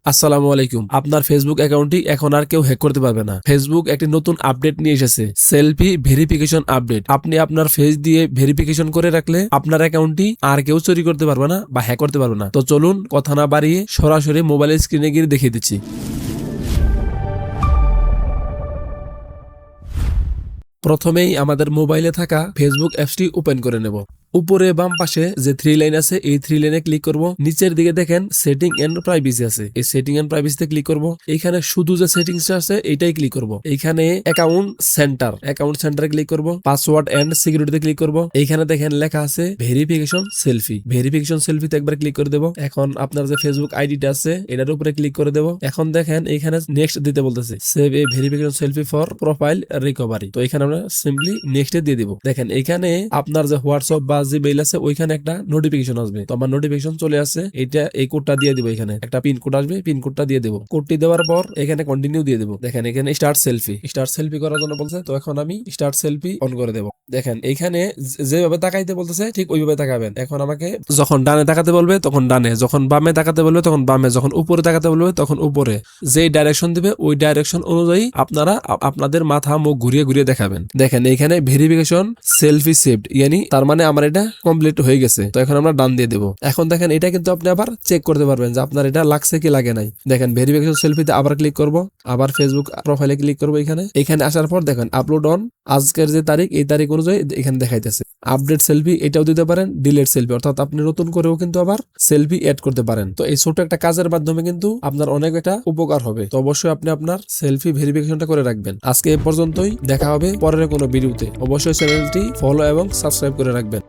আসসালামু আলাইকুম। আপনার ফেসবুক অ্যাকাউন্টটি এখন আর কেউ হ্যাক করতে পারবে না। ফেসবুক একটি নতুন আপডেট নিয়ে এসেছে, সেলফি ভেরিফিকেশন আপডেট। আপনি আপনার ফেস দিয়ে ভেরিফিকেশন করে রাখলে আপনার অ্যাকাউন্টটি আর কেউ চুরি করতে পারবে না বা হ্যাক করতে পারবে না। তো চলুন কথা না বাড়িয়ে সরাসরি মোবাইলের স্ক্রিনে গিয়ে দেখিয়ে দিচ্ছি। প্রথমেই আমাদের মোবাইলে থাকা ফেসবুক অ্যাপসটি ওপেন করে নেব। উপরে বাম পাশে যে 3 লাইন আছে এই 3 লাইনে ক্লিক করব। নিচের দিকে দেখেন সেটিং এন্ড প্রাইভেসি আছে, এই সেটিং এন্ড প্রাইভেসিতে ক্লিক করব। এখানে শুধু যে সেটিংসটা আছে এইটাই ক্লিক করব। এইখানে অ্যাকাউন্ট সেন্টারে ক্লিক করব। পাসওয়ার্ড এন্ড সিকিউরিটিতে ক্লিক করব। এইখানে দেখেন লেখা আছে ভেরিফিকেশন সেলফিতে একবার ক্লিক করে দেব। এখন আপনার যে ফেসবুক আইডিটা আছে এটার উপরে ক্লিক করে দেব। এখন দেখেন এইখানে নেক্সট দিতে বলতেছে, save A verification selfie for profile recovery. তো এখানে আমরা সিম্পলি নেক্সট দিয়ে দিব। দেখেন এখানে আপনার যে হোয়াটসঅ্যাপ বা জিমেইল আছে ওইখানে একটা নোটিফিকেশন আসবে। তো আমার নোটিফিকেশন চলে আসছে, এই কোডটা দিয়ে দিব। এখানে একটা পিন কোড আসবে, পিন কোডটা দিয়ে দেব। কোডটি দেওয়ার পর এখানে কন্টিনিউ দিয়ে দেব। দেখেন এখানে স্টার্ট সেলফি করার জন্য বলছে। তো এখন আমি স্টার্ট সেলফি অন করে দেব। দেখেন এইখানে যেভাবে তাকাইতে বলতেছে ঠিক ওইভাবে তাকাবেন। এখন আমাকে যখন ডানে তাকাতে বলবে তখন ডানে, যখন বামে তাকাতে বলবে তখন বামে, যখন উপরে তাকাতে বলবে তখন উপরে। যেই ডাইরেকশন দিবে ওই ডাইরেকশন অনুযায়ী আপনারা আপনাদের মাথা মুখ ঘুরিয়ে ঘুরিয়ে দেখাবেন। দেখেন এইখানে ভেরিফিকেশন সেলফি সেভড, ইয়ানি তার মানে আমার এটা কমপ্লিট হয়ে গেছে। তো এখন আমরা ডান দিয়ে দেব। এখন দেখেন এটা কিন্তু আপনি আবার চেক করতে পারবেন যে আপনার এটা লাগছে কি লাগে নাই। দেখেন ভেরিফিকেশন সেলফিতে আবার ক্লিক করব, আবার ফেসবুক প্রোফাইলে ক্লিক করব। এখানে আসার পর দেখেন আপলোড অন, আজকের যে তারিখ এই তারিখ অনুযায়ী এখানে দেখাইতেছে। আপডেট সেলফি এটাও দিতে পারেন, ডিলিট সেলফি, অর্থাৎ আপনি নতুন করেও কিন্তু আবার সেলফি এড করতে পারেন। তো এই ছোট একটা কাজের মাধ্যমে কিন্তু আপনার অনেক একটা উপকার হবে। তো অবশ্যই আপনি আপনার সেলফি ভেরিফিকেশনটা করে রাখবেন। আজকে এ পর্যন্তই, দেখা হবে পরের কোনো ভিডিওতে। অবশ্যই চ্যানেলটি ফলো এবং সাবস্ক্রাইব করে রাখবেন।